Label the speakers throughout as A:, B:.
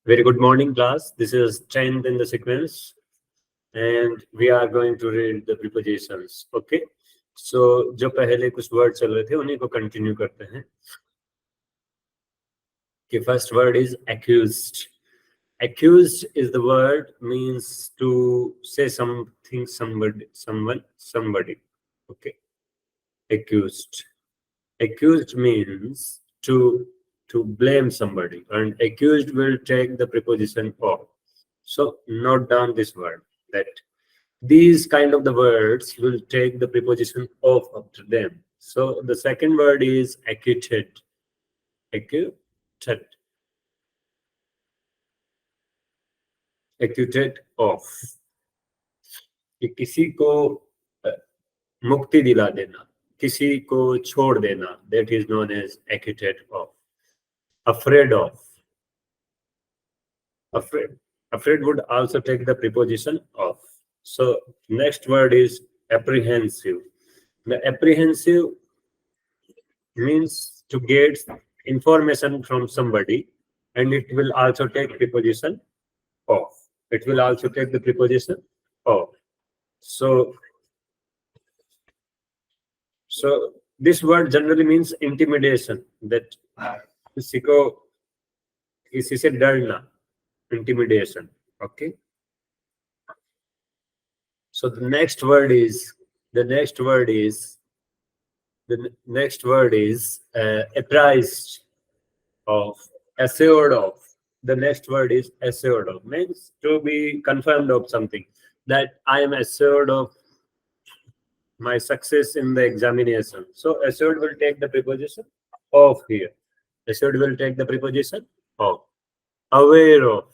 A: Very good morning, class. This is 10th in the sequence, and we are going to read the prepositions. Okay. So जो पहले कुछ word चल रहे थे उन्हीं को कंटिन्यू करते हैं. कि first word is accused. Accused is the word means to say something, somebody. Okay. Accused. Accused means to blame somebody, and accused will take the preposition of. So note down this word, that these kind of the words will take the preposition of after them. So the second word is acquitted. Acquitted. Acquitted of. कि किसी को मुक्ति दिला देना, किसी को छोड़ देना, that is known as acquitted of. Afraid of. Afraid would also take the preposition of. So next word is apprehensive. The apprehensive means to get information from somebody, and it will also take preposition of. It will also take the preposition of. So this word generally means intimidation, that किसी को किसी से डरना, intimidation. Okay. So the next word is apprised of, assured of. The next word is assured of, means to be confirmed of something, that I am assured of my success in the examination. So assured will take the preposition of here. Assured will take the preposition of. Aware of.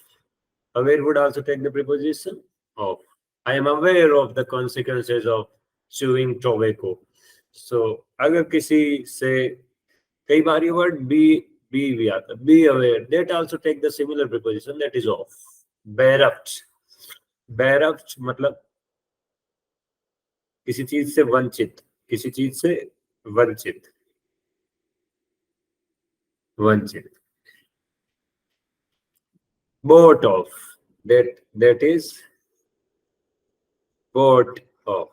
A: Aware would also take the preposition of. I am aware of the consequences of chewing tobacco. So अगर किसी से कई बार ये word be आता, be aware, that also take the similar preposition, that is of. Bereft. Bereft मतलब किसी चीज से वंचित, किसी चीज से वंचित, वंचित. Bought of, that is bought of.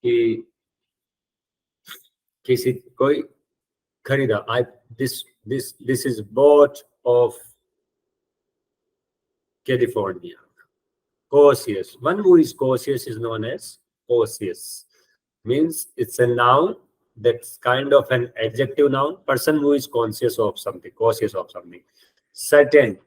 A: कि किसी कोई खरीदा, this is bought of California. Cautious. One who is cautious is known as cautious. Means it's a noun, that's kind of an adjective noun. Person who is conscious of something, cautious of something. Certain.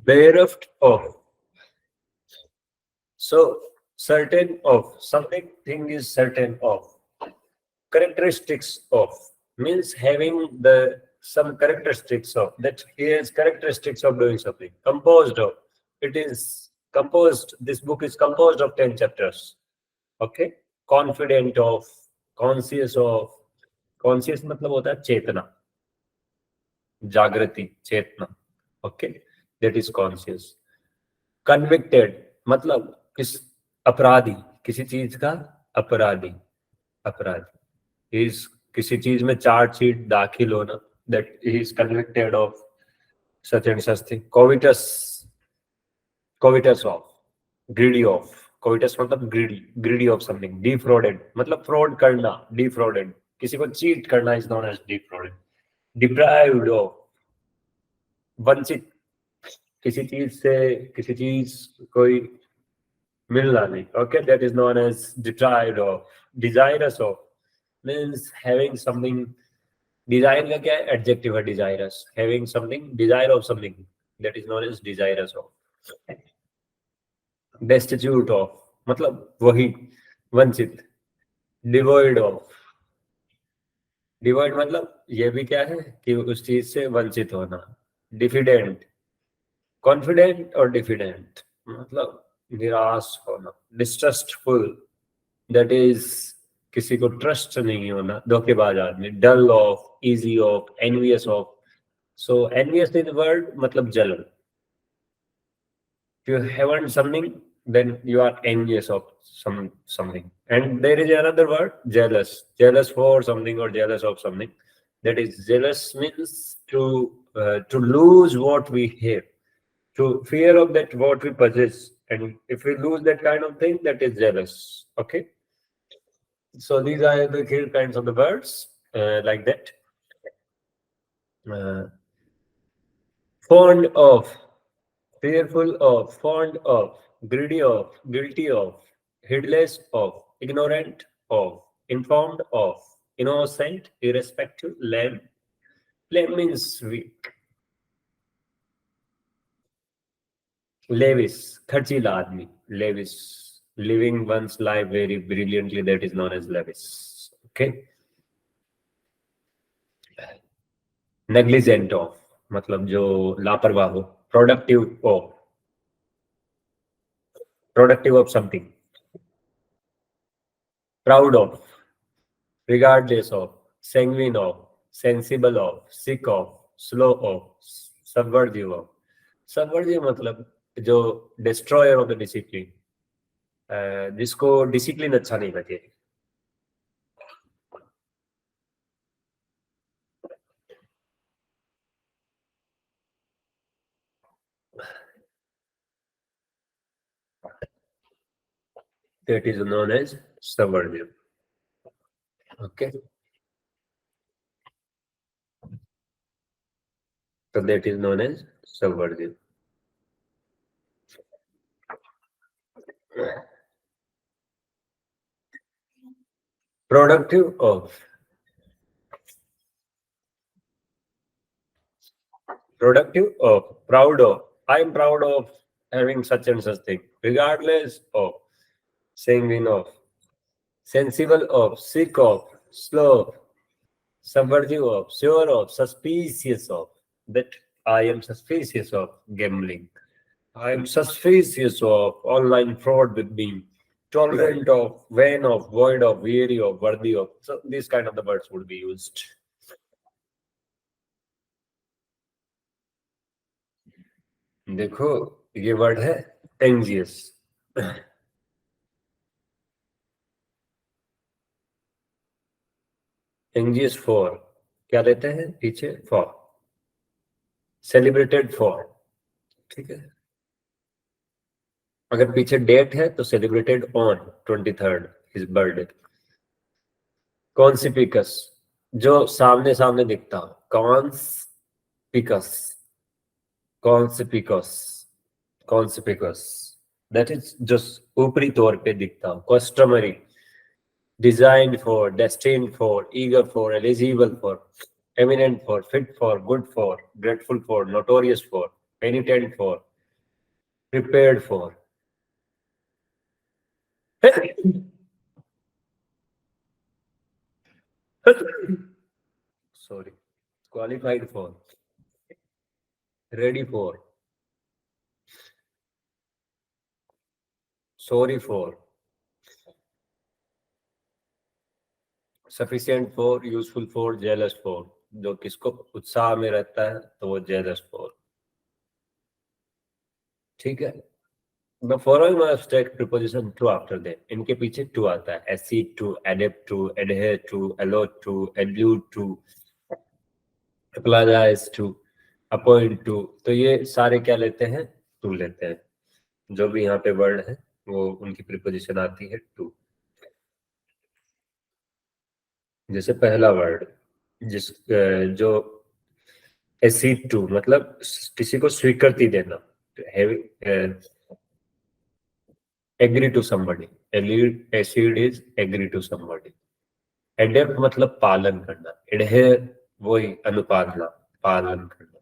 A: Bereft of. So certain of, something thing is certain of. Characteristics of means having the some characteristics of, that is characteristics of doing something. Composed of, it is composed, this book is composed of 10 chapters. Okay. Confident of, conscious of. Conscious मतलब होता है चेतना, जागृति, चेतना. Okay, that is conscious. Convicted मतलब किस अपराधी, किसी चीज का अपराधी, अपराधी. इस किसी चीज में चार्जशीट दाखिल होना, that he is convicted of such and such thing. Covetous of, greedy of. Covetous मतलब greedy of something. Defrauded मतलब fraud करना, defrauded. किसी को cheat करना is known as defrauded. Deprived of, वंचित, किसी चीज कोई मिलना नहीं. Okay, that is known as deprived of. Desirous of means having something. Desire का क्या है? Adjective है desirous. Having something, desire of something, that is known as desirous of. Destitute of मतलब वही, वंचित. Devoid of, डिवॉइड मतलब ये भी क्या है कि उस चीज से वंचित होना. डिफिडेंट, कॉन्फिडेंट और डिफिडेंट मतलब निराश होना. डिस्ट्रस्टफुल, दैट इज किसी को ट्रस्ट नहीं होना, धोखेबाज आदमी. Dull of, easy of, envious of. So envious in word मतलब जलन. If you haven't something, then you are envious of something. And there is another word, jealous. Jealous for something or jealous of something. That is, jealous means to lose what we have, to fear of that what we possess. And if we lose that kind of thing, that is jealous. Okay. So these are the three kinds of the words like that. Fond of, fearful of, fond of, greedy of, guilty of, heedless of, ignorant of, informed of, innocent, irrespective, lame. Lame means weak. Lavish, खर्चीला आदमी. Lavish, living one's life very brilliantly, that is known as lavish. Okay. Negligent of मतलब जो लापरवाह हो. Productive of something. Proud of, regardless of, sanguine of, sensible of, sick of, slow of, subversive of. Subversive मतलब जो destroyer of the discipline, जिसको discipline अच्छा नहीं लगे. That is known as subversive. Okay. So that is known as subversive. Productive of, proud of. I am proud of having such and such thing. Regardless of, sanguine of, sensible of, sick of, slow of, subversive of, sure of, suspicious of. That I am suspicious of gambling. I am suspicious of online fraud with me. Tolerant of, vain of, void of, weary of, worthy of. So these kind of the words would be used. देखो ये word है anxious. Anxious for क्या लेते हैं पीछे? For. Celebrated for. ठीक है. अगर पीछे डेट है तो celebrated on 23rd his birthday. Conspicuous जो सामने सामने दिखता. Conspicuous. That is just ऊपरी तौर पे दिखता. Customary, designed for, destined for, eager for, eligible for, eminent for, fit for, good for, grateful for, notorious for, penitent for, prepared for. Sorry. Qualified for, ready for, sorry for, sufficient for, useful for, jealous for. जो किसको उत्साह में रहता है तो वो jealous for. ठीक है. The following must take preposition to after that. इनके पीछे to आता है. accede to, adapt to, adhere to, allot to, allude to, apologize to, appoint to. तो ये सारे क्या लेते हैं? to लेते हैं. जो भी यहाँ पे वर्ड है वो उनकी प्रीपोजिशन आती है to. जैसे पहला वर्ड जिस जो accede to मतलब किसी को स्वीकृति देना. agree to somebody. Accede is agree to somebody. Adapt मतलब पालन करना, एडहेर वही अनुपालना, पालन करना।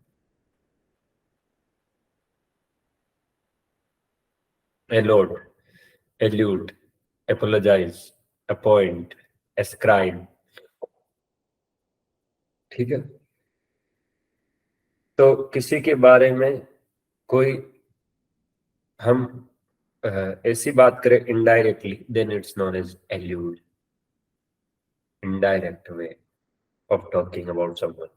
A: Allowed, allude, apologise, appoint, ascribe. ठीक है, तो किसी के बारे में कोई हम ऐसी बात करें indirectly, then it's known as allude, indirect way of talking about someone.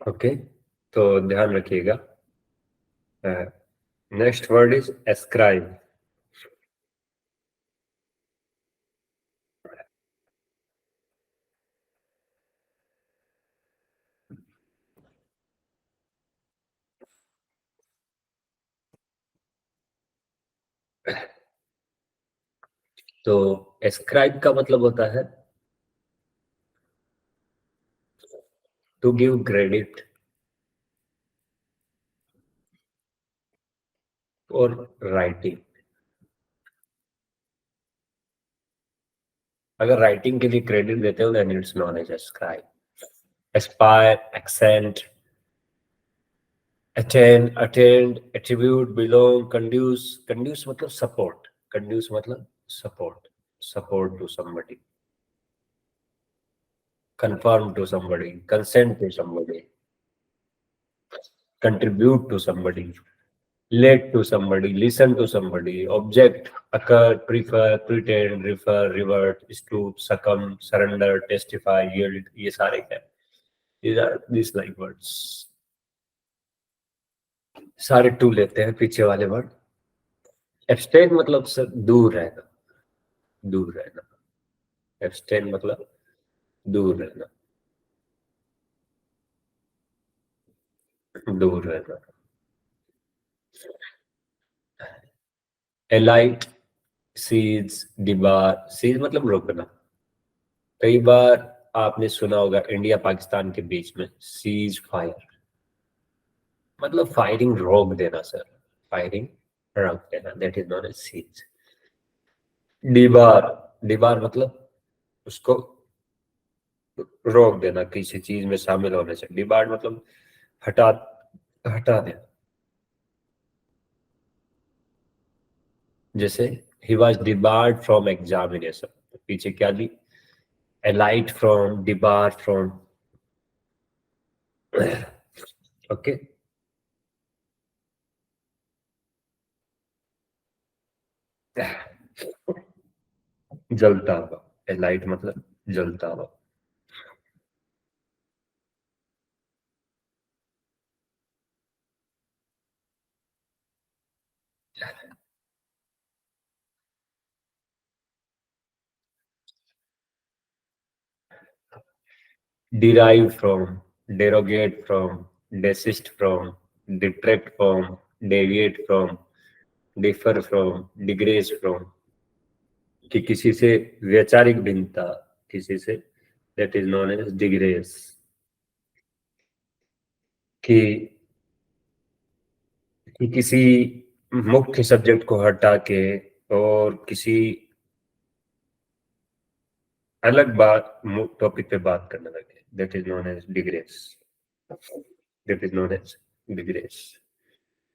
A: Okay, तो ध्यान रखिएगा। Next word is ascribe. तो एस्क्राइब का मतलब होता है टू गिव क्रेडिट और राइटिंग। अगर राइटिंग के लिए क्रेडिट देते हो then it's known as ascribe. Aspire, accent, attend, attend, attribute, belong, conduce. Conduce मतलब सपोर्ट, कंड्यूस मतलब support, support to somebody, confirm to somebody, consent to somebody, contribute to somebody, relate to somebody, listen to somebody, object, occur, prefer, pretend, refer, revert, stoop, succumb, surrender, testify, yield, ये सारे क्या? These are these like words. सारे to लेते हैं पीछे वाले word. Abstain मतलब sir दूर रहना, दूर रहना। एब्सटेन मतलब दूर रहना, दूर रहना। Elite, seize, debar. सीज मतलब रोकना। कई बार आपने सुना होगा इंडिया पाकिस्तान के बीच में सीज फायर, मतलब फायरिंग रोक देना सर, फायरिंग रोक देना, that is known as cease. Debar, debar मतलब उसको रोक देना किसी चीज में शामिल होने से। डिबार मतलब हटा, हटा देना। जैसे ही वॉज डिबार्ड फ्रॉम एग्जामिनेशन, पीछे क्या दी? Alight from, debar from. Okay, जलता हुआ, एलाइट मतलब जलता हुआ। derive from, derogate from, desist from, detract from, deviate from, differ from, disgrace from। कि किसी से वैचारिक भिन्नता, किसी से, that is known as digress. कि किसी मुख्य सब्जेक्ट को हटा के और किसी अलग बात टॉपिक पे बात करने लगे, that is known as digress, that is known as digress.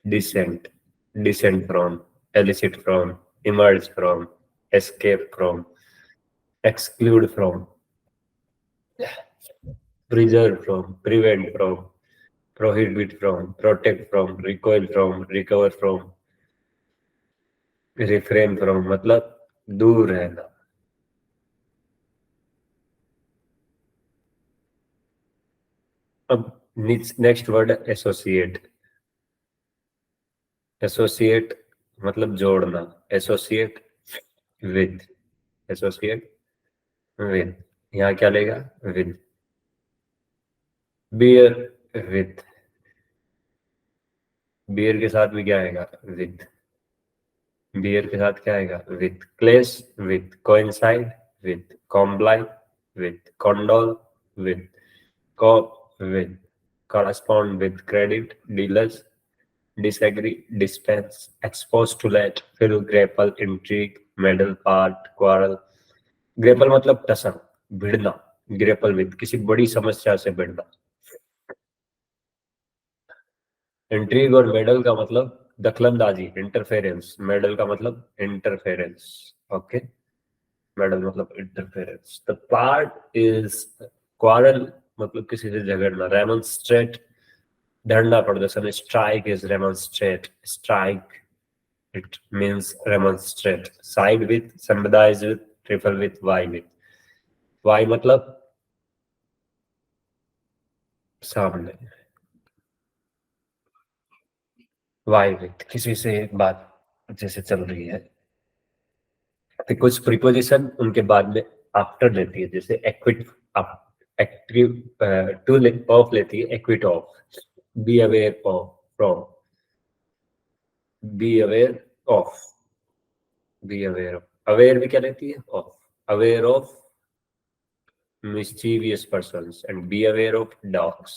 A: Descent, descend from, elicit from, emerge from, escape from, exclude from, preserve from, prevent from, prohibit from, protect from, recoil from, recover from, refrain from मतलब दूर रहना। अब next word है associate. Associate मतलब जोड़ना, associate with, associate with. यहाँ क्या लेगा? विद। बियर विद, बियर के साथ भी क्या आएगा? विद। बियर के साथ क्या आएगा? विद। क्लेश with, coincide with, comply with, condole with, co with, correspond with, credit, dealers, disagree, dispense, expostulate, fill, grapple, intrigue, meddle, part, quarrel. Grapple मतलब टसन, भिड़ना, ग्रेपल विद, किसी बड़ी समस्या से भिड़ना। इंट्रीग और मेडल का मतलब दखलंदाजी, इंटरफेरेंस, मेडल का मतलब इंटरफेरेंस। ओके, मेडल मतलब interference. The part is quarrel, मतलब किसी से झगड़ना, रेमोन्स्ट्रेट, धरना प्रदर्शन, strike is remonstrate, strike it means remonstrate, side with, sympathize with, trifle with, vie with। vie मतलब सामने, vie with किसी से बात जैसे चल रही है। तो कुछ प्रीपोजिशन उनके बाद में आफ्टर लेती है, जैसे एक्विट, एक्टिव टू ऑफ लेती है, equity of, be aware of, from, be aware of, be aware of, aware भी क्या लेती है, of, aware of mischievous persons and be aware of dogs,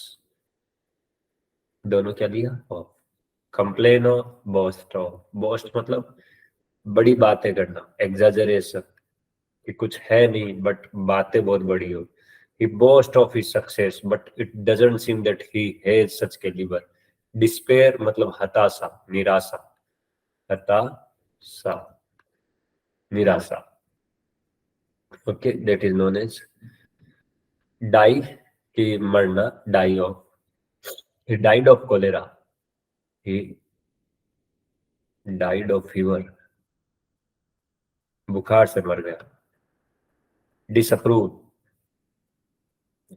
A: दोनों क्या दिया, of. Complain of, boast of, boast मतलब बड़ी बातें करना, एग्जैजरेशन, कि कुछ है नहीं बट बातें बहुत बड़ी हो। He boast of his success but it doesn't seem that he has such caliber। Despair मतलब हताशा, निराशा, हताशा, निराशा। Okay, that is known as die, कि मरना, die of, he died of cholera, he died of fever, बुखार से मर गया। डिसअप्रूव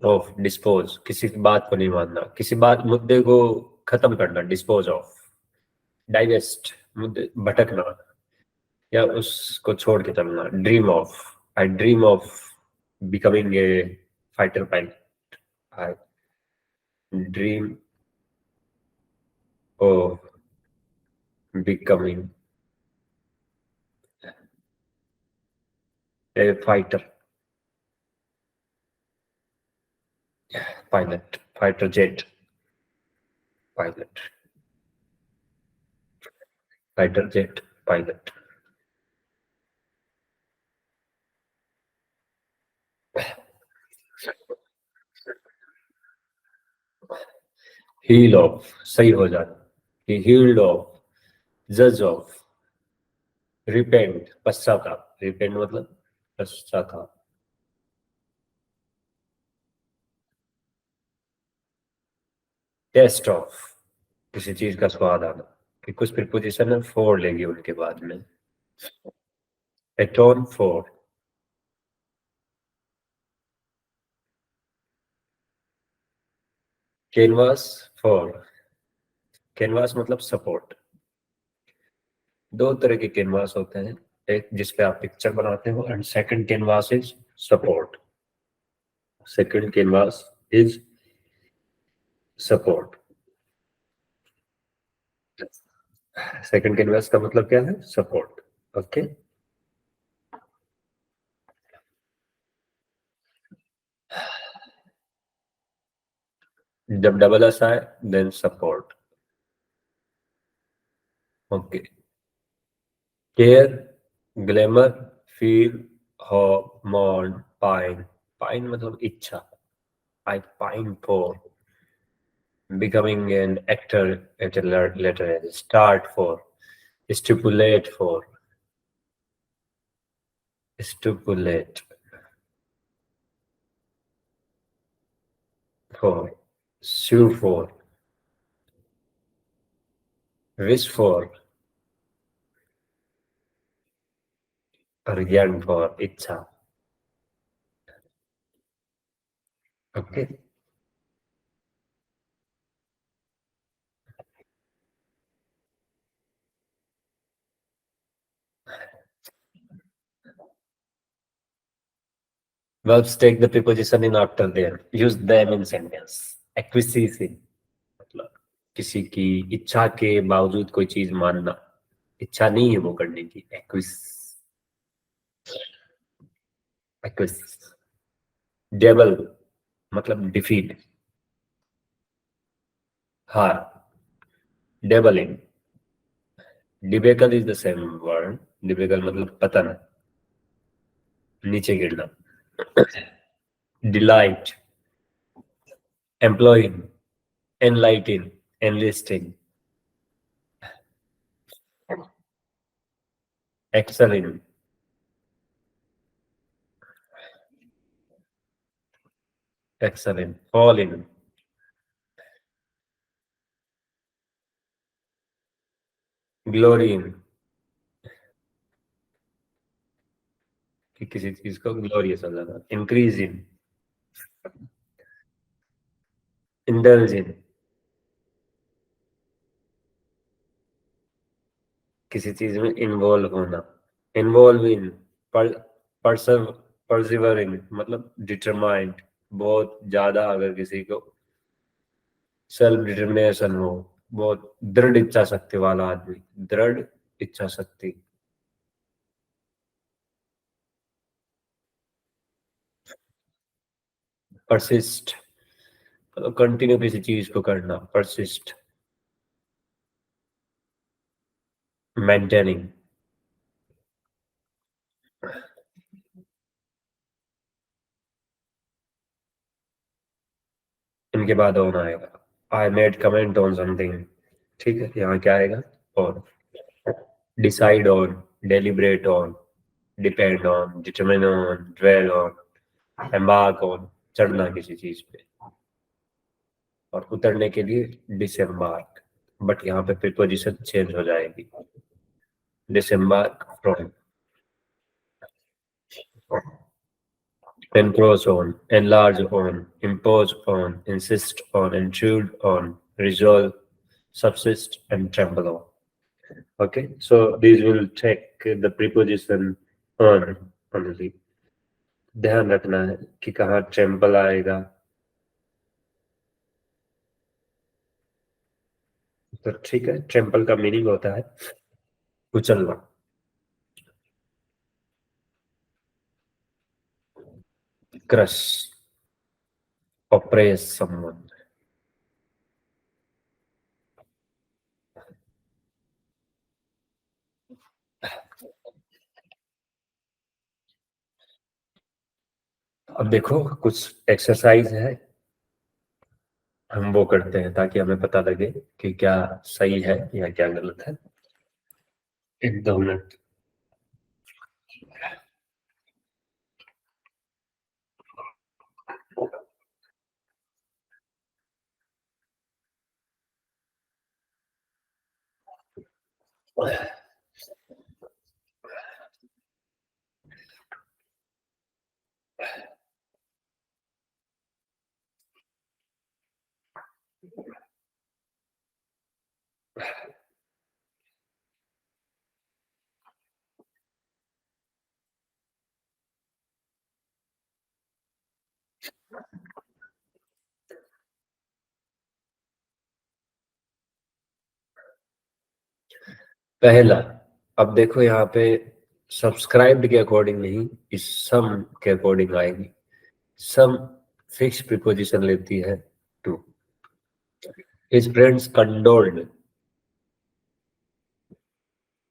A: ऑफ, डिस्पोज, किसी की बात को नहीं मानना, किसी बात, मुद्दे को खत्म करना, डिस्पोज ऑफ। डाइवेस्ट, मुद्दे, भटकना या उसको छोड़ के चलना। Dream of, I dream of becoming a fighter pilot, I dream of becoming a fighter pilot, fighter jet pilot, fighter jet pilot. Heal of, सही हो जाना, he healed of, जज ऑफ, रिपेंट, पश्चाताप, रिपेंट मतलब पश्चाताप। टेस्ट ऑफ, किसी चीज का स्वाद आना, कि कुछ प्रीपोजिशन है फोर लेगी उनके बाद में। एटोन फॉर, कैनवास फॉर, कैनवास मतलब सपोर्ट। दो तरह के कैनवास होते हैं, एक जिसपे आप पिक्चर बनाते हो and second canvass is support, second canvass is support. Second canvass का मतलब क्या है, सपोर्ट। ओके, जब डबल एस आए then support. Okay, care, glamour, feel, hope, mourn, pine, pine मतलब इच्छा, I pine for, becoming an actor at a later age, start for, stipulate for, stipulate for, sue for, wish for, और yearn for, इच्छा। Okay, verbs take the preposition in after them, use them in sentence। acquiescing मतलब किसी की इच्छा के बावजूद कोई चीज मानना, इच्छा नहीं है वो करने की, एक्विस, एक्विस। डेबल मतलब डिफीट, हार, debelling. Debacle is the same word, debacle मतलब पतन, नीचे गिरना। Delight, employing, enlightening, enlisting, excelling, excelling, fall in, glory in, कि किसी चीज को ग्लोरियस हो जाना। इंक्रीज इन, इंडल्ज इन, किसी चीज में इन्वॉल्व होना। इन्वॉल्व इन, परसव परसिवरिंग मतलब डिटरमाइंड, बहुत ज्यादा अगर किसी को सेल्फ डिटर्मिनेशन हो, बहुत दृढ़ इच्छा शक्ति वाला आदमी, दृढ़ इच्छा शक्ति। परसिस्ट मतलब कंटिन्यू किसी चीज को करना, परसिस्ट। मेंटेनिंग, इनके बाद ऑन आएगा। I made comment on something, ठीक है, यहाँ क्या आएगा? On. Decide on, deliberate on, depend on, determine on, dwell on, embark on, चढ़ना किसी चीज पे, और उतरने के लिए डिसएम्बार्क। बट यहाँ पे प्रीपोजिशन चेंज हो जाएगी, डिसएम्बार्क from. Encroach on, enlarge on, impose on, insist on, intrude on, resolve, subsist, and tremble on. Okay, so these will take the preposition on only. ध्यान रखना है कि कहाँ tremble आएगा। तो ठीक है, tremble का मीनिंग होता है कुचलना। Crush, oppress someone. अब देखो कुछ एक्सरसाइज है, हम वो करते हैं ताकि हमें पता लगे कि क्या सही है या क्या गलत है। एक दो मिनट। पहला, अब देखो यहाँ पे सब्सक्राइब्ड के अकॉर्डिंग नहीं, इस सम के अकॉर्डिंग आएगी। सम फिक्स प्रीपोजिशन लेती है टू। हिज फ्रेंड्स कंडोल्ड,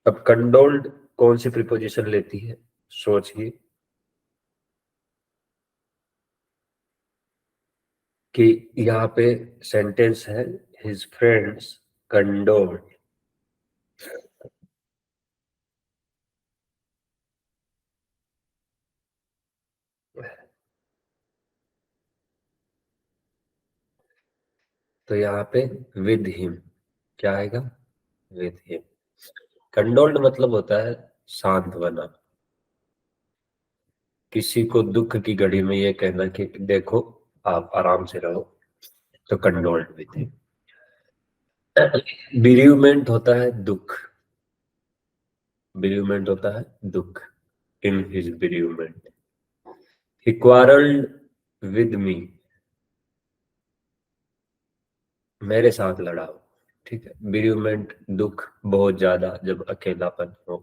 A: अब कंडोल्ड कौन सी प्रीपोजिशन लेती है? सोचिए कि यहाँ पे सेंटेंस है हिज फ्रेंड्स कंडोल्ड, तो यहाँ पे विद हिम क्या आएगा? With him. कंडोल्ड मतलब होता है सांत्वना, किसी को दुख की घड़ी में ये कहना कि देखो आप आराम से रहो, तो कंडोल्ड विद हिम। बिरीवमेंट होता है दुख, बिरीवमेंट होता है दुख, in his bereavement. He quarrelled with me, मेरे साथ लड़ा हो, ठीक है। बिरीवमेंट दुख बहुत ज्यादा जब अकेलापन हो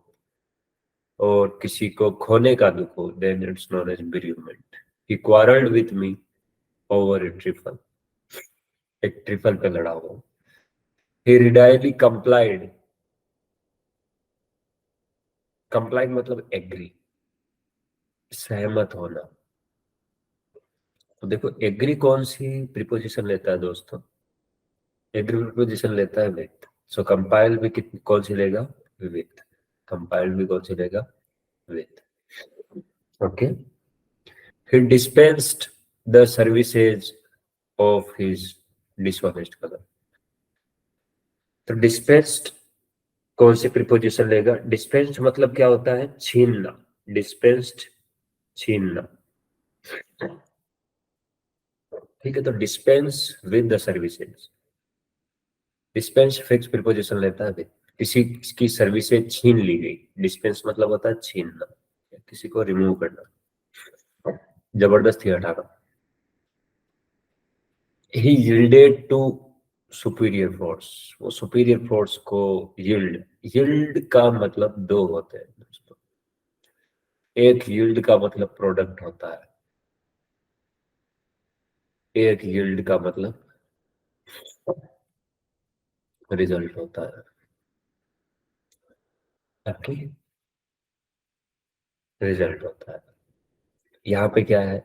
A: और किसी को खोने का दुख हो, then it's known as bereavement. He quarrelled with me over a trifle, एक ट्रिफल पे लड़ा हुआ। ही रिडायली कंप्लाइड, कंप्लाइड मतलब एग्री, सहमत होना। तो देखो एग्री कौन सी प्रीपोजिशन लेता है दोस्तों, एग्री प्रीपोजिशन लेता है विथ। सो कंपाइल भी कितनी कौन सी लेगा, विथ। कंपाइल भी कौन सी लेगा, with. Okay. He dispensed the services of his dishonest colour. तो डिस्पेंस्ड कौन सी प्रीपोजिशन लेगा, डिस्पेंस्ड मतलब क्या होता है, छीनना, डिस्पेंस्ड छीनना, ठीक है। तो dispense with the services, dispense fix preposition लेता है with। किसी की सर्विसेज छीन ली गई, डिस्पेंस मतलब होता है छीनना, किसी को रिमूव करना, जबरदस्ती हटाना। ही yielded टू सुपीरियर फोर्स, वो सुपीरियर फोर्स को यील्ड, यील्ड का मतलब दो होते हैं दोस्तों। एक यील्ड का मतलब प्रोडक्ट होता है, एक यील्ड का मतलब रिजल्ट होता है। ओके, रिजल्ट होता है। यहाँ पे क्या है,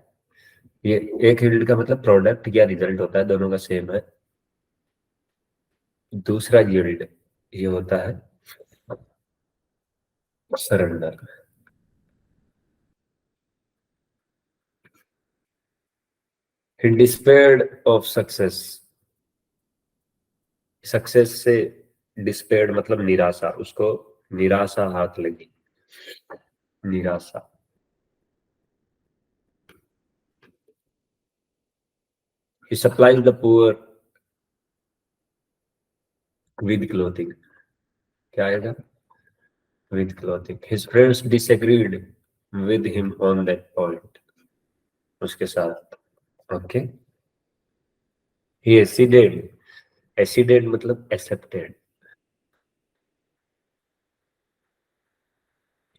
A: ये एक यील्ड का मतलब प्रोडक्ट या रिजल्ट होता है, दोनों का सेम है। दूसरा यील्ड ये होता है surrender. He despaired of success, success से डिस्पेयर्ड मतलब निराशा, उसको निराशा हाथ लगी, निराशा। He supplies the poor with clothing, क्या आएगा, with clothing. His friends disagreed with him on that point, उसके साथ। ओके। ही एसीडेड, एसीडेड मतलब एक्सेप्टेड,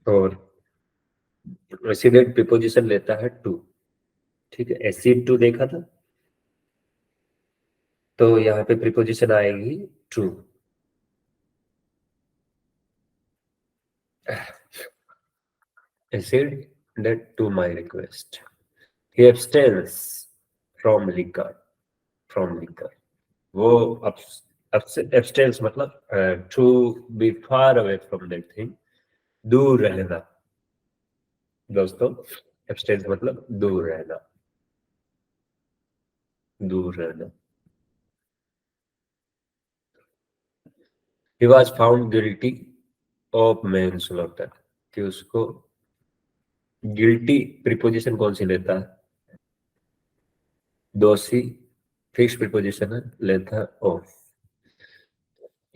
A: और एसीडेड प्रीपोजिशन लेता है टू, ठीक है। एसिड टू देखा था, तो यहाँ पे प्रीपोजिशन आएगी to. Acceded to my request. He abstains from liquor, from liquor. वो abstains मतलब to be far away from that thing, दूर रहना दोस्तों। abstains मतलब दूर रहना, दूर रहना। He was found guilty of manslaughter, कि उसको गिल्टी प्रीपोजिशन कौन सी लेता है, दोषी फिक्स प्रीपोजिशन है, लेता है of.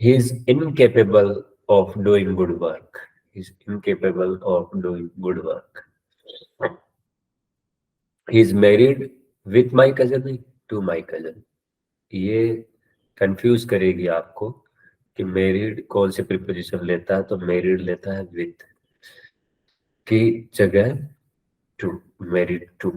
A: He is incapable of doing good work. He is incapable of doing good work. He is married with my cousin, नहीं to my cousin। ये कंफ्यूज करेगी आपको कि मैरिड कौन से प्रीपोजिशन लेता है, तो मैरिड लेता है विथ की जगह टू, मैरिड टू।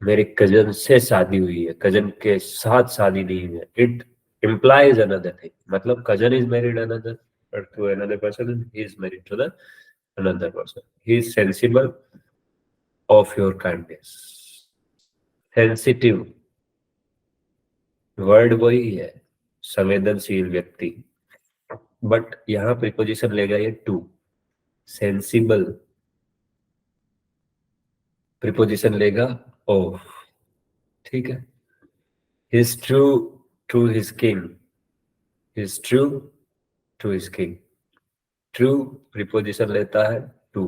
A: मेरे कजन से शादी हुई है, कजन के साथ शादी नहीं हुई है। इट implies another thing, मतलब cousin is married another or to another person and he is married to the another person। he is sensible of your kindness, sensitive word वही है, संवेदनशील व्यक्ति, बट यहाँ प्रीपोजिशन लेगा ये टू। सेंसिबल प्रीपोजिशन लेगा of, ठीक है। His true to his king, his true to his king, true preposition लेता है टू,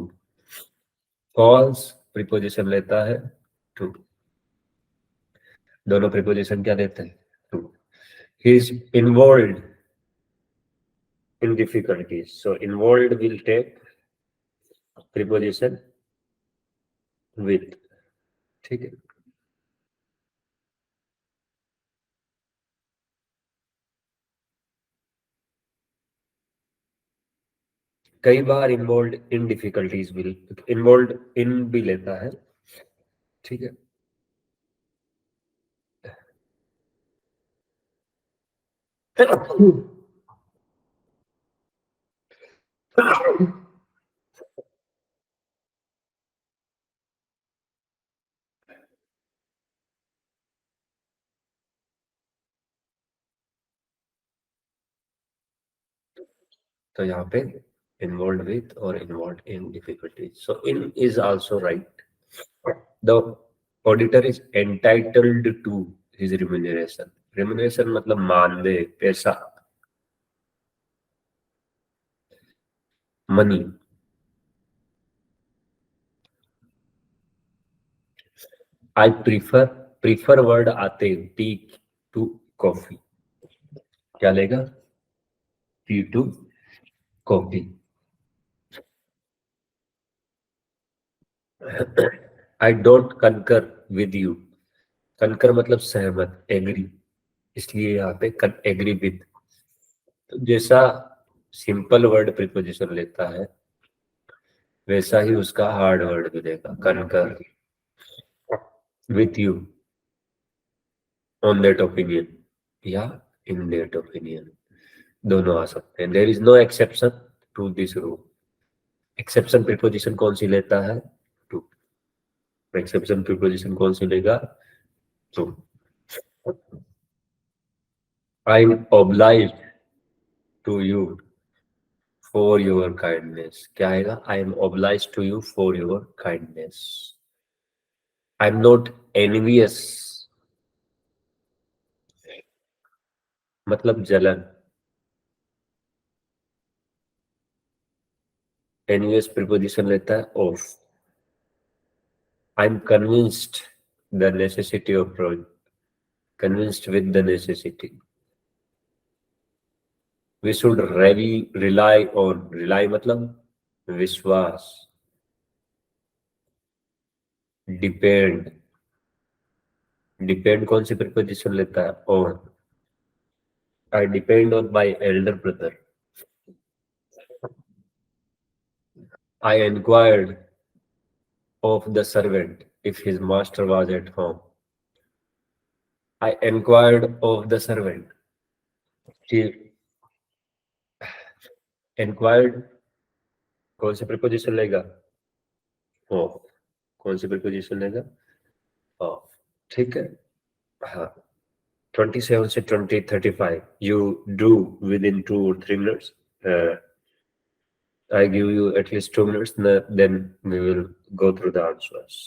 A: फॉल्स प्रीपोजिशन लेता है टू, दोनों प्रीपोजिशन क्या लेते हैं, to. He is involve in difficulties, so involve will take preposition with, ठीक है। कई बार involve in difficulties will, involve in भी लेता है, ठीक है। तो यहाँ पे involved with or involved in difficulties. So in is also right. The auditor is entitled to his remuneration. Remuneration मतलब मानदेय, पैसा, money. I prefer word आते टी टू कॉफी. क्या लेगा? Tea to coffee. I don't concur with you. Concur मतलब सहमत, agree. इसलिए यहाँ पे एग्री विद. तो जैसा सिंपल वर्ड प्रीपोजिशन लेता है वैसा ही उसका हार्ड वर्ड भी देगा. Concur with you on that opinion या इन दैट ओपिनियन, दोनों आ सकते हैं. There is no exception to this rule. Exception preposition कौन सी लेता है? टू. एक्सेप्शन प्रीपोजिशन कौन सी लेगा? To. I am obliged to you for your kindness. क्या आएगा? I am obliged to you for your kindness. I am not envious मतलब जलन. एनवियस प्रीपोजिशन लेता है of. I am convinced the necessity of prose. Convinced with the necessity. We should rely on. Rely मतलब विश्वास. Depend. Depend कौन सी preposition लेता है? On. I depend on my elder brother. I enquired of the servant if his master was at home. I enquired of the servant. She enquired कौन सी preposition लेगा? Of. कौन सी प्रीपोजिशन लेगा? ऑफ. ठीक है. हाँ. 27 से 35 you do within 2 or 3 minutes. I give you at least 2 minutes, then we will go through the answers.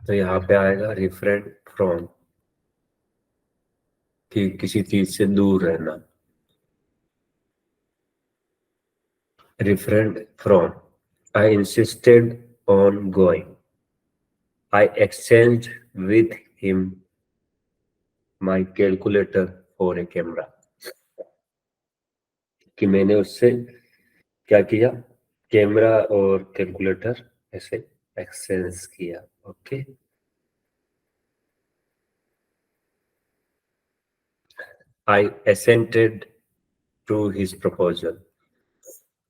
A: तो यहाँ पे आएगा रिफ्रेन फ्रॉम. कि किसी चीज से दूर रहना. Refrained from. I insisted on going. I exchanged with him my calculator for a camera. कि मैंने उससे क्या किया, कैमरा और कैलकुलेटर ऐसे एक्सचेंज किया. Okay. I assented to his proposal.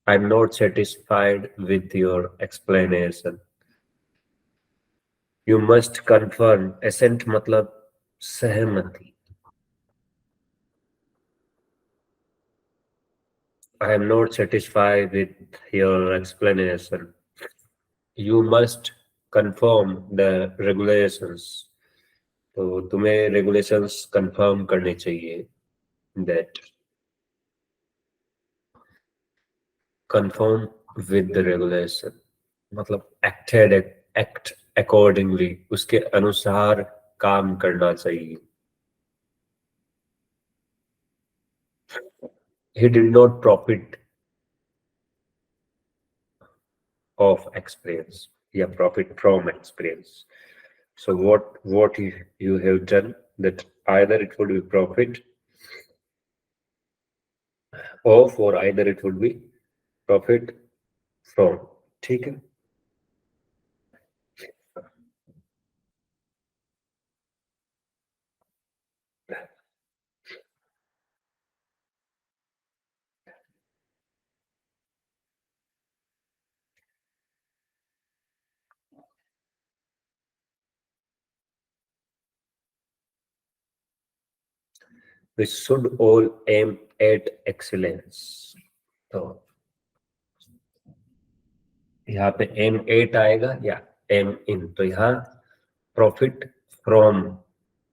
A: I'm not satisfied with your explanation. You must confirm. Assent मतलब सहमति. I am not satisfied with your explanation. You must confirm the regulations. तो तुम्हें regulations confirm करने चाहिए. That conform with the regulation मतलब act accordingly, उसके अनुसार काम करना चाहिए. He did not profit of experience. Yeah, profit from experience. So what you have done, that either it would be profit of, or either it would be profit from. ठीक है. We should all aim at excellence. तो यहाँ पे M eight आएगा या M इन. तो यहाँ profit from,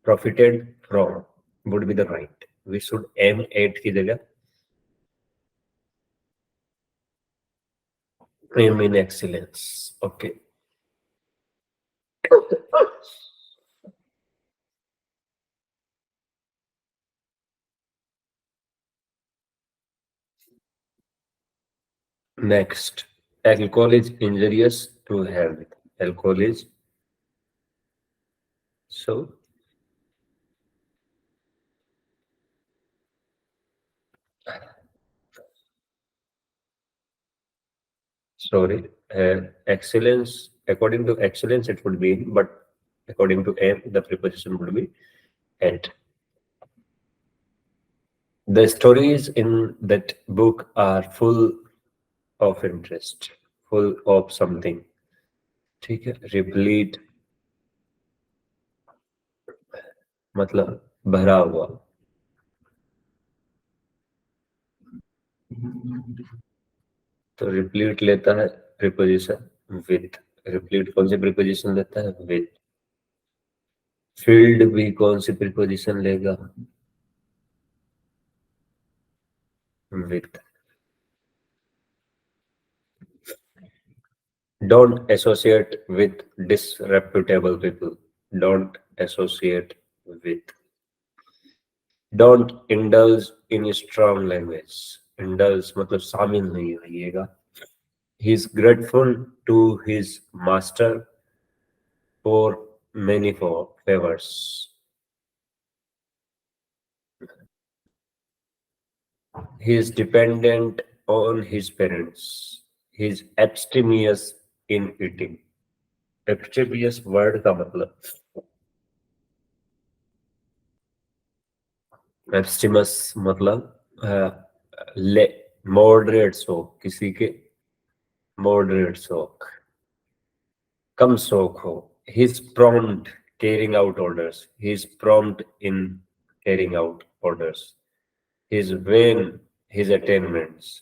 A: profited from would be the right. We should aim at की जगह aim in excellence. Okay. Next, alcohol is injurious to health. Alcohol is so. Sorry, excellence. According to excellence, it would be in, but according to aim, the preposition would be at. The stories in that book are full of interest, full of something. ठीक है. Replete मतलब भरा हुआ. तो replete लेता है preposition with. Replete कौन सी प्रीपोजिशन लेता है? विथ. फील्ड भी कौन सी प्रीपोजिशन लेगा? With. Don't associate with disreputable people. Don't associate with. Don't indulge in strong language. Indulge मतलब शामिल नहीं होइएगा. He is grateful to his master for many favors. He is dependent on his parents. He is abstemious in eating. Abstemious word का मतलब abstemious मतलब ले moderate शौक, किसी के moderate शौक, कम शौक हो. He is prompt carrying out orders. He is prompt in carrying out orders. He is vain his attainments.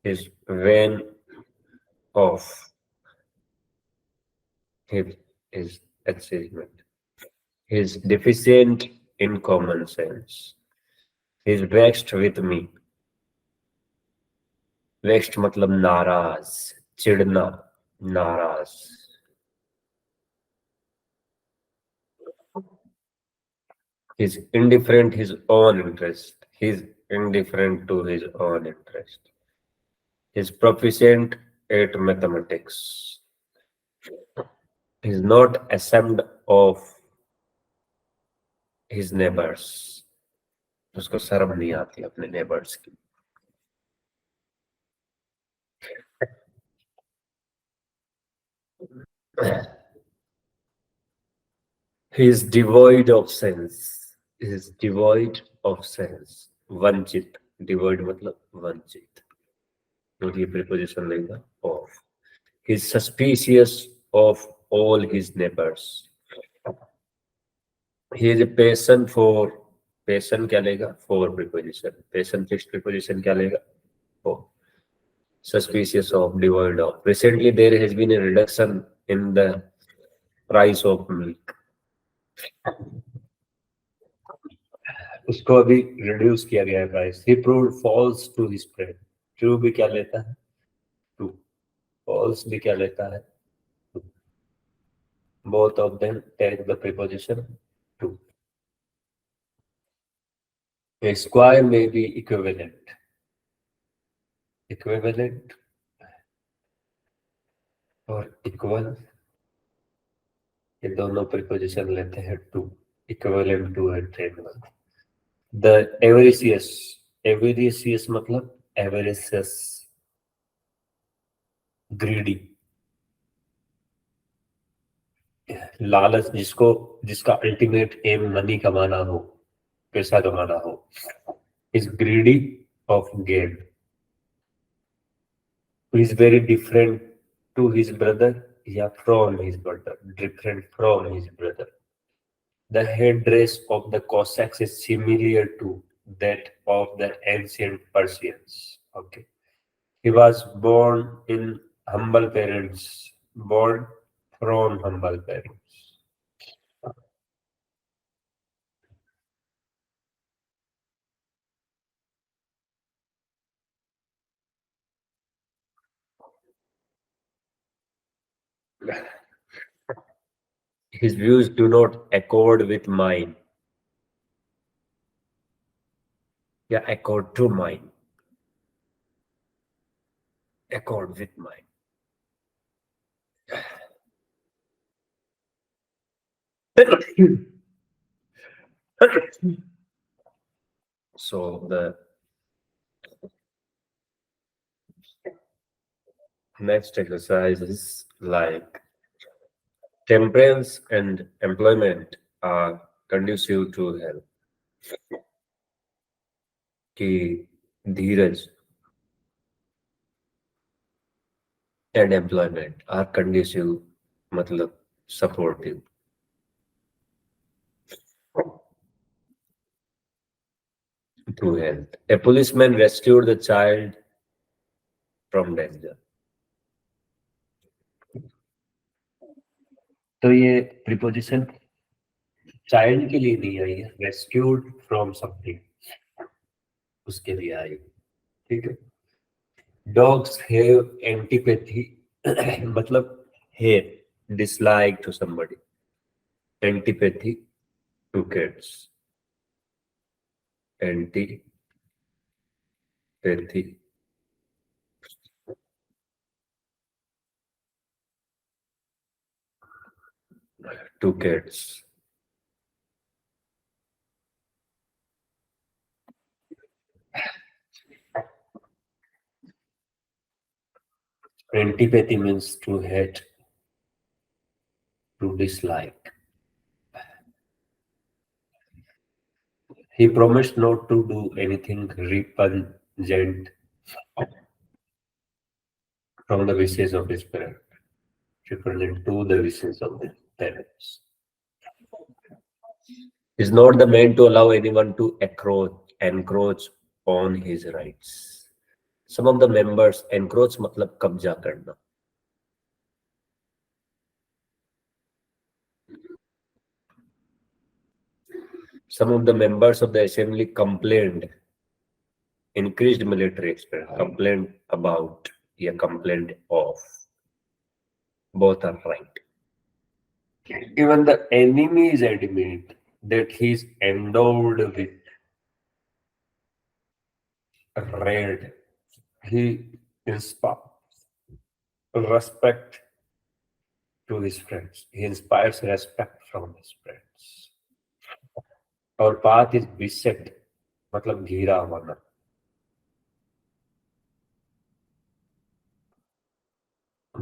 A: He is vain of his achievement. He is deficient in common sense. He is vexed with me. Vexed मतलब नाराज, चिढ़ना, नाराज. He's indifferent his own interest. He's indifferent to his own interest. He's proficient at mathematics. He's not ashamed of his neighbors. उसको शर्म नहीं आती अपने neighbors की. He is devoid of sense. He is devoid of sense. वंचित. Devoid मतलब वंचित. तो ये preposition लेगा of. He is suspicious of all his neighbors. He is a patient for. Patient क्या लेगा? For preposition. Patient fixed preposition क्या लेगा? For. Suspicious of, devoid of. Recently there has been a reduction in the price of milk. उसको अभी reduce किया गया है price. He proved false to his friend. True भी क्या लेता है? True. False भी क्या लेता है? True. Both of them take the preposition to. A square may be equivalent. Equivalent और equal ये दोनों preposition लेते हैं to. Equivalent to and equal. The avaricious. Avaricious मतलब avaricious. Greedy. लालच जिसका अल्टीमेट एम मनी कमाना हो, पैसा कमाना हो, is greedy of gain. Is very different to his brother या from his brother. Different from his brother. The head dress of the Cossacks is similar to that of the ancient Persians. Okay. He was born in humble parents. Born from humble parents. His views do not accord with mine. Yeah, accord to mine. Accord with mine. So the next exercise is like temperance and employment are conducive to health. कि धीरज and employment are conducive मतलब supportive to health. A policeman rescued the child from danger. तो ये preposition child के लिए नहीं आई है. Rescued from something उसके लिए आई. ठीक है. डॉग्स हैव एंटीपैथी मतलब hate dislike to somebody. Antipathy to cats. Antipathy to cats. Antipathy means to hate, to dislike. He promised not to do anything repugnant from the wishes of his parents. Repugnant to the wishes of his parents. Is not the man to allow anyone to encroach on his rights. Some of the members encroach मतलब कब्जा करना. Some of the members of the assembly complained. Increased military expense. Complained about या complained of. Both are right. Even the enemies admit that he is endowed with red. He inspires respect to his friends. He inspires respect from his friends. Our path is beset, मतलब घिरा हुआ,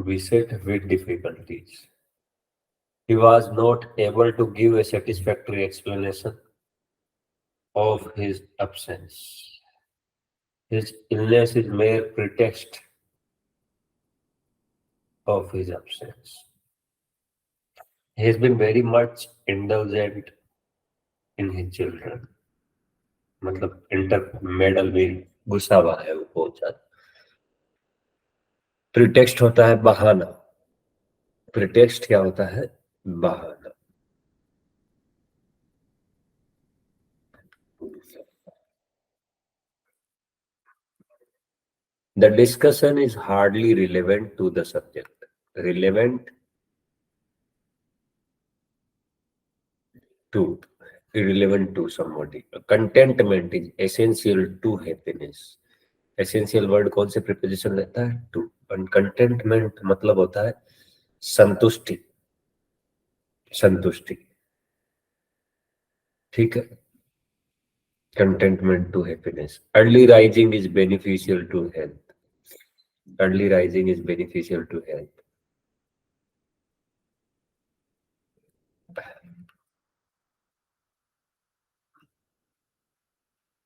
A: beset with difficulties. He was not able to give a satisfactory explanation of his absence. His illness is mere pretext of his absence. He has been very much indulgent in his children. मतलब इंटरमेडल में घुसा हुआ है वो बहुत ज्यादा. Pretext होता है बहाना. प्रिटेक्स्ट क्या होता है? बहाना. The discussion is hardly relevant to the subject. Relevant to, irrelevant to somebody. Contentment is essential to happiness. Essential word कौन से preposition रहता है? To. And contentment मतलब होता है संतुष्टि. संतुष्टि. ठीक है. Contentment to happiness. Early rising is beneficial to health. Early rising is beneficial to health.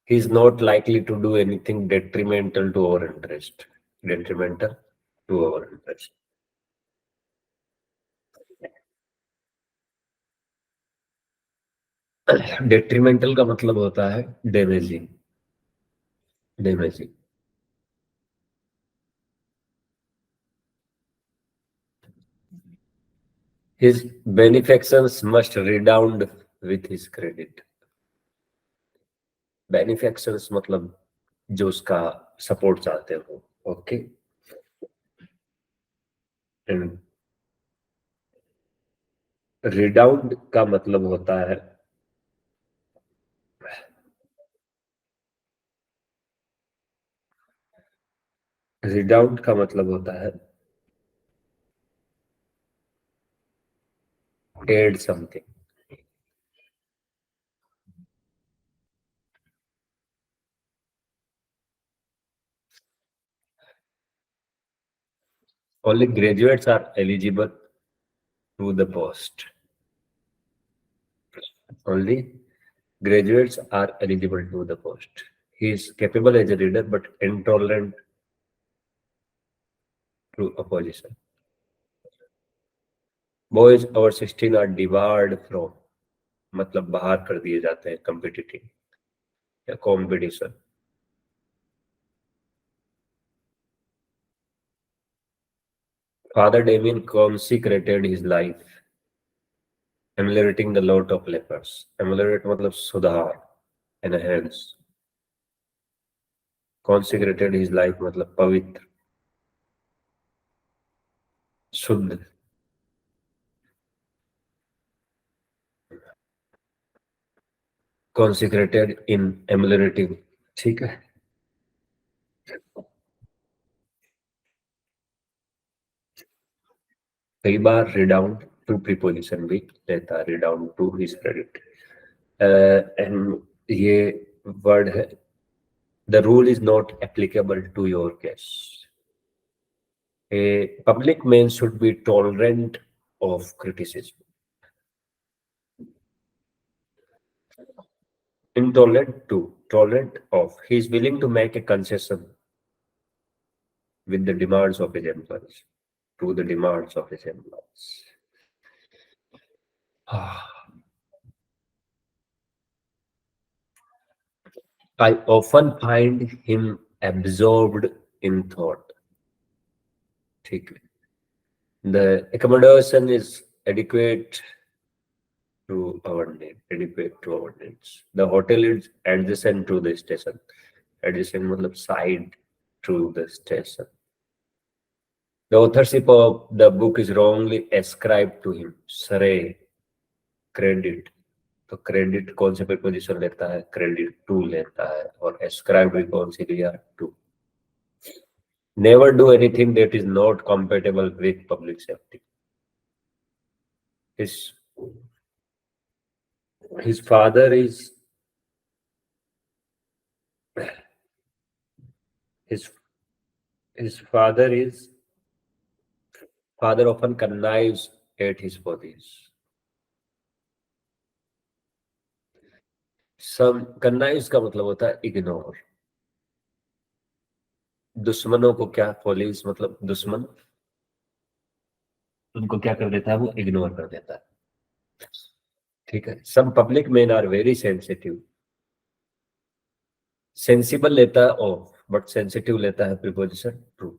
A: He is not likely to do anything detrimental to our interest. Detrimental to our interest. Detrimental का मतलब होता है damaging. Damaging. His benefactions must redound with his credit. Benefactions मतलब जो उसका support चाहते हो. Okay. And रिडाउंड का मतलब होता है रिडाउंड का मतलब होता है add something. Only graduates are eligible to the post. Only graduates are eligible to the post. He is capable as a reader but intolerant to opposition. Boys over 16 are debarred from, मतलब बाहर कर दिए जाते हैं competitive या competition. Father Damien consecrated his life ameliorating the lot of lepers. Ameliorate मतलब सुधार, enhance. Consecrated his life मतलब पवित्र, शुद्ध. Consecrated in ameliorating. ठीक है. कई बार redound to preposition भी लेता है. Redound to his credit. And ये word है. The rule is not applicable to your case. A public man should be tolerant of criticism. Intolerant to, tolerant of. He is willing to make a concession with the demands of his employees. To the demands of his employees. I often find him absorbed in thought. ठीक है. The accommodation is adequate to our need. Adequate to our needs. The hotel is adjacent to the station. Adjacent मतलब side to the station. The authorship of the book is wrongly ascribed to him. श्रेय, credit. तो credit कौन से preposition लेता है? Credit to लेता है। और एस्क्राइब भी कौन सी लिया? To. Never do anything that is not compatible with public safety. His his father is his his father often connives at his follies. Some connives का मतलब होता है इग्नोर। दुश्मनों को क्या follies मतलब दुश्मन, उनको क्या कर देता है? वो इग्नोर कर देता है। ठीक है। Some public men are very sensitive. Sensible लेता है ऑफ, बट सेंसिटिव लेता है प्रीपोजिशन टू।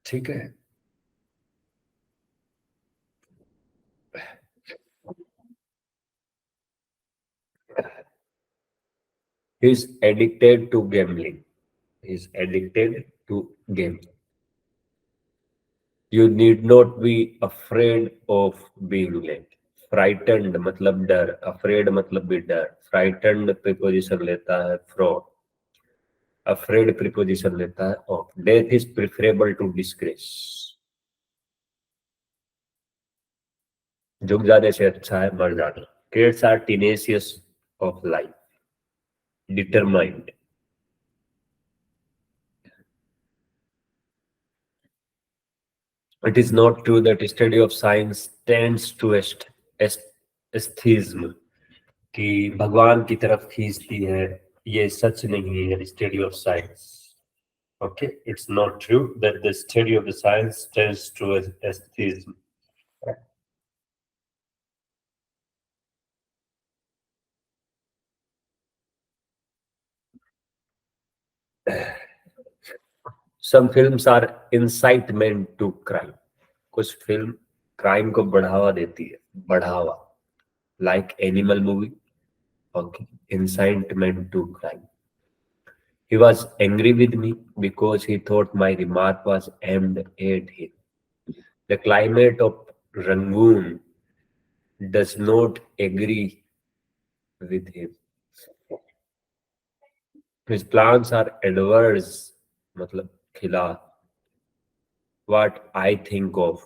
A: ठीक है। He is addicted to gambling. He is addicted to gambling. You need not be afraid of being late. Frightened मतलब डर, afraid मतलब भी डर। Frightened preposition लेता है from, afraid preposition लेता है of। Death is preferable to disgrace. झुक जाने से अच्छा है मर जाना। Kids are tenacious of life, determined. It is not true that study of science tends to atheism, कि भगवान की तरफ खींचती है। ये सच नहीं है। Study of science, okay, it's not true that the study of the science tends to atheism. Some films are incitement to crime. कुछ फिल्म क्राइम को बढ़ावा देती है, बढ़ावा, like animal movie, okay, incitement to crime. He was angry with me because he thought my remark was aimed at him. The climate of Rangoon does not agree with him. His plans are adverse, मतलब खिलाफ। What I think of,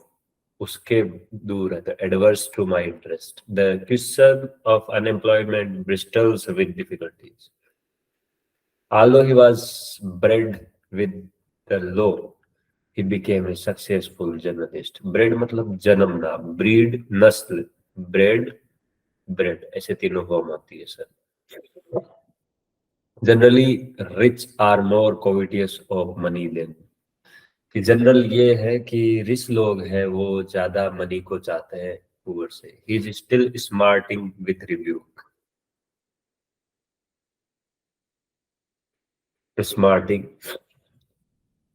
A: उसके दूर है। The adverse to my interest. The question of unemployment bristles with difficulties. Although he was bred with the law, he became a successful journalist. Bred मतलब जन्मना, breed नस्ल, bred, bred, ऐसे तीनों form होती है sir. Generally, rich are more covetous of money than, कि general ये है कि रिच लोग हैं वो ज्यादा मनी को चाहते हैं पुअर से। He is still smarting with rebuke. Smarting,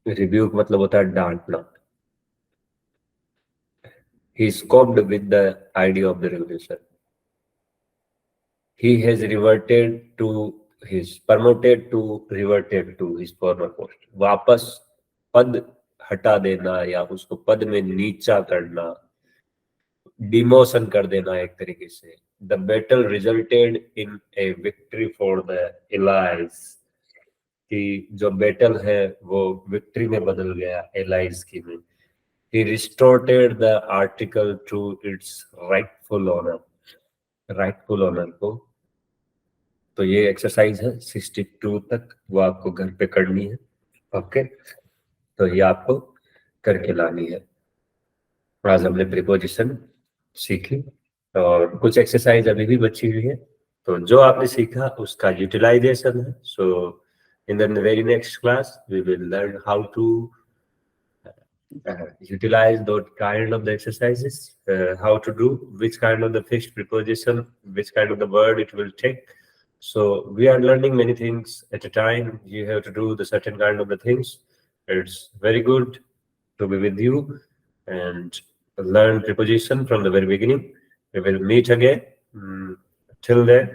A: rebuke मतलब होता है डांटना। He is coped with the idea of the revolution. He has reverted to his promoted to reverted to his former post. वापस पद हटा देना या उसको पद में नीचा करना, डिमोशन कर देना एक तरीके से। The battle resulted in A victory for the allies, कि जो बैटल है वो विक्ट्री में बदल गया एलाइज की में। He restored the article to its rightful owner, rightful owner को। तो ये एक्सरसाइज है 62 तक, वो आपको घर पे करनी है। ओके, तो ये आपको करके लानी है। आज हमने प्रीपोजिशन सीखी और कुछ एक्सरसाइज अभी भी बची हुई है। तो जो आपने सीखा उसका यूटिलाइजेशन है। So in the very next class we will learn how to utilize that kind of the exercises, how to do, which kind of the fixed preposition, which kind of the word it will take. So we are learning many things at a time. You have to do the certain kind of the things. It's very good to be with you and learn preposition from the very beginning. We will meet again. Till then,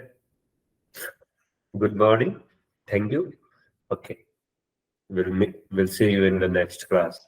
A: good morning. Thank you. Okay, we'll see you in the next class.